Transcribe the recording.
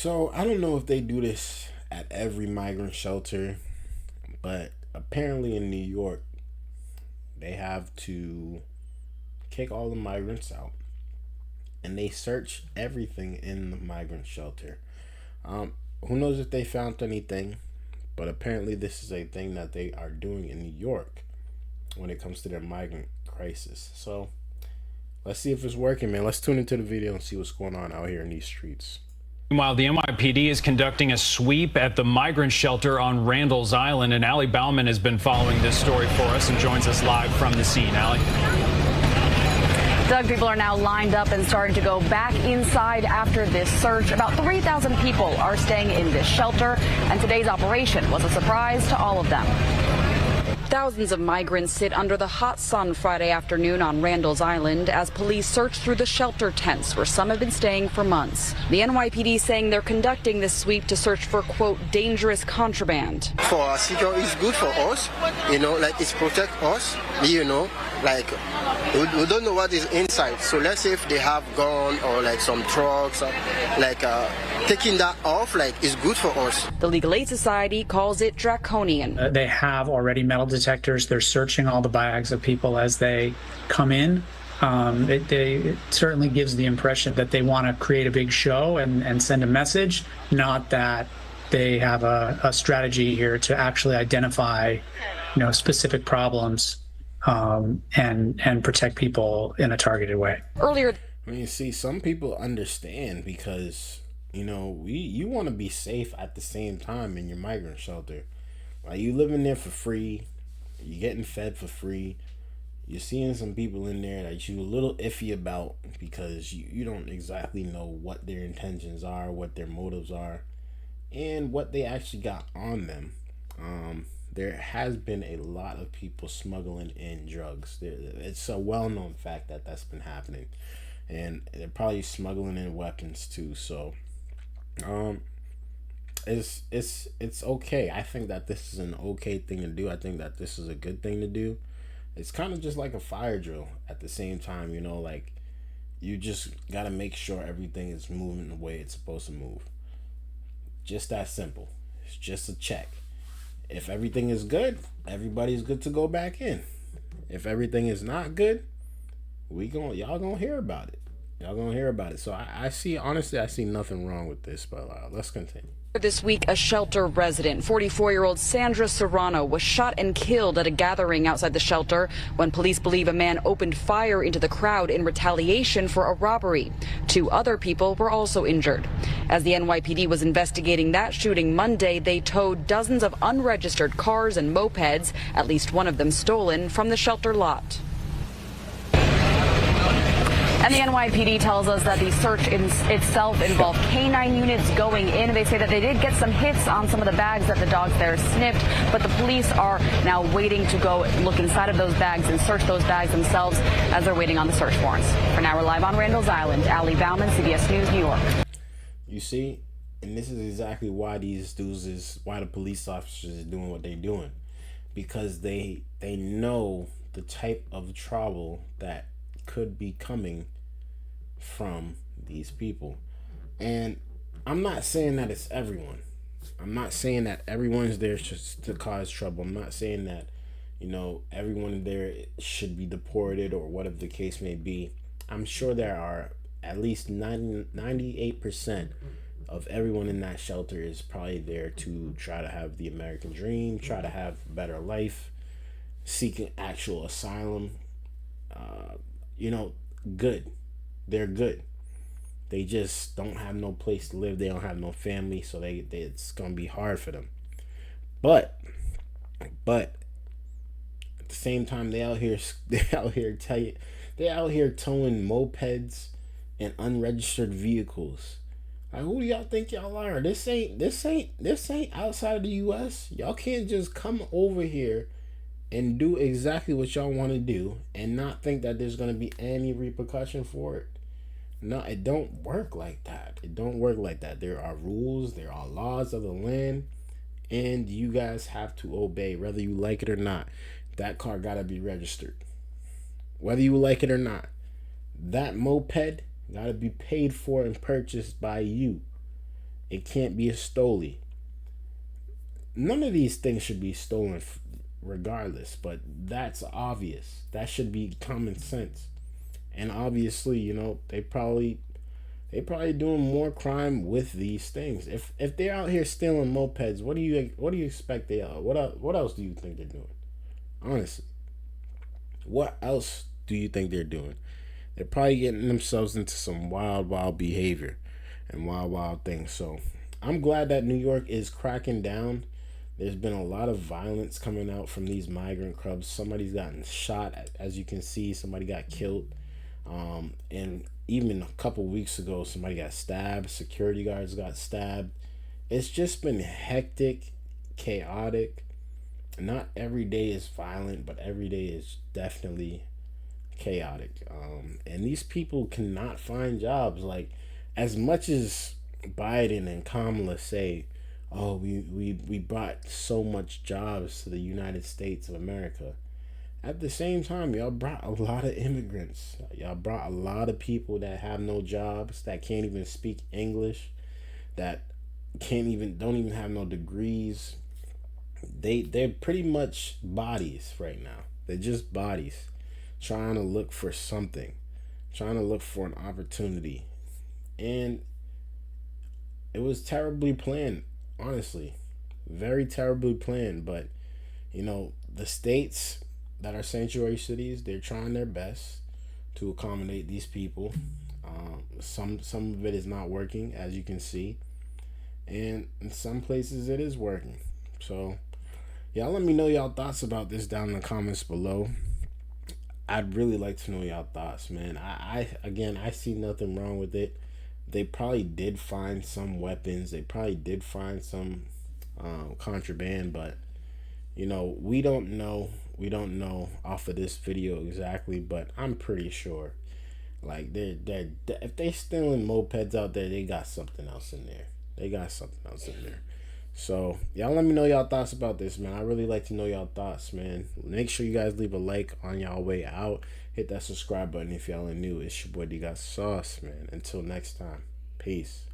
So I don't know if they do this at every migrant shelter, but apparently in New York, they have to kick all the migrants out and they search everything in the migrant shelter. Who knows if they found anything, but apparently this is a thing that they are doing in New York when it comes to their migrant crisis. So let's see if it's working, man. Let's tune into the video and see what's going on out here in these streets. Meanwhile, the NYPD is conducting a sweep at the migrant shelter on Randall's Island, and Allie Bauman has been following this story for us and joins us live from the scene. Allie? Doug, people are now lined up and starting to go back inside after this search. About 3,000 people are staying in this shelter, and today's operation was a surprise to all of them. Thousands of migrants sit under the hot sun Friday afternoon on Randall's Island as police search through the shelter tents where some have been staying for months. The NYPD saying they're conducting this sweep to search for, quote, dangerous contraband. For our security, it's good for us, like it's protect us, like we don't know what is inside. So let's say if they have gun or like some drugs, taking that off, like is good for us. The Legal Aid Society calls it draconian. They have already metal detectors. They're searching all the bags of people as they come in. It certainly gives the impression that they want to create a big show and send a message, not that they have a strategy here to actually identify, specific problems and protect people in a targeted way. Earlier, See, some people understand because you want to be safe at the same time in your migrant shelter. Like, you living there for free, you're getting fed for free, you're seeing some people in there that you a little iffy about because you don't exactly know what their intentions are, what their motives are, and what they actually got on them. There has been a lot of people smuggling in drugs. It's a well-known fact that that's been happening, and they're probably smuggling in weapons too. So it's okay. I think that this is an okay thing to do. I think that this is a good thing to do. It's kind of just like a fire drill at the same time, like you just got to make sure everything is moving the way it's supposed to move. Just that simple. It's just a check. If everything is good, everybody's good to go back in. If everything is not good, y'all gonna hear about it. So I see nothing wrong with this, but let's continue. this week, a shelter resident, 44-year-old Sandra Serrano, was shot and killed at a gathering outside the shelter when police believe a man opened fire into the crowd in retaliation for a robbery. 2 other people were also injured. As the NYPD was investigating that shooting Monday, they towed dozens of unregistered cars and mopeds, at least one of them stolen, from the shelter lot. And the NYPD tells us that the search itself involved canine units going in. They say that they did get some hits on some of the bags that the dogs there sniffed, but the police are now waiting to go look inside of those bags and search those bags themselves as they're waiting on the search warrants. For now, we're live on Randall's Island. Allie Bauman, CBS News, New York. You see, and this is exactly why why the police officers are doing what they're doing, because they know the type of trouble that could be coming from these people. And I'm not saying that it's everyone. I'm not saying that everyone's there just to cause trouble. I'm not saying that, everyone there should be deported or whatever the case may be. I'm sure there are at least 98% of everyone in that shelter is probably there to try to have the American dream, try to have a better life, seeking actual asylum. Good. They're good. They just don't have no place to live. They don't have no family, so it's gonna be hard for them. But at the same time, they out here towing mopeds and unregistered vehicles. Like, who do y'all think y'all are? This ain't outside of the U.S. Y'all can't just come over here and do exactly what y'all want to do and not think that there's going to be any repercussion for it. No, it don't work like that. There are rules, there are laws of the land, and you guys have to obey, whether you like it or not. That car got to be registered. Whether you like it or not. That moped got to be paid for and purchased by you. It can't be a stole. None of these things should be stolen regardless, but that's obvious. That should be common sense. And obviously, they probably doing more crime with these things. If they're out here stealing mopeds, what do you expect they are? What else do you think they're doing? Honestly, what else do you think they're doing? They're probably getting themselves into some wild behavior and wild things. So I'm glad that New York is cracking down. There's been a lot of violence coming out from these migrant clubs. Somebody's gotten shot, as you can see. Somebody got killed. And even a couple weeks ago, somebody got stabbed. Security guards got stabbed. It's just been hectic, chaotic. Not every day is violent, but every day is definitely chaotic. And these people cannot find jobs. Like, as much as Biden and Kamala say, oh, we brought so much jobs to the United States of America. At the same time, y'all brought a lot of immigrants. Y'all brought a lot of people that have no jobs, that can't even speak English, that don't even have no degrees. They're pretty much bodies right now. They're just bodies trying to look for something, trying to look for an opportunity. And it was terribly planned, honestly. Very terribly planned, but the states that are sanctuary cities, they're trying their best to accommodate these people. Some of it is not working, as you can see, and in some places it is working. So y'all let me know y'all thoughts about this down in the comments below. I'd really like to know y'all thoughts, man. I see nothing wrong with it. They probably did find some weapons. They probably did find some contraband, but we don't know. We don't know off of this video exactly, but I'm pretty sure, like, they're if they stealing mopeds out there, they got something else in there. They got something else in there. So y'all let me know y'all thoughts about this, man. I really like to know y'all thoughts, man. Make sure you guys leave a like on y'all way out. Hit that subscribe button if y'all are new. It's your boy Dgotsauce, man. Until next time, peace.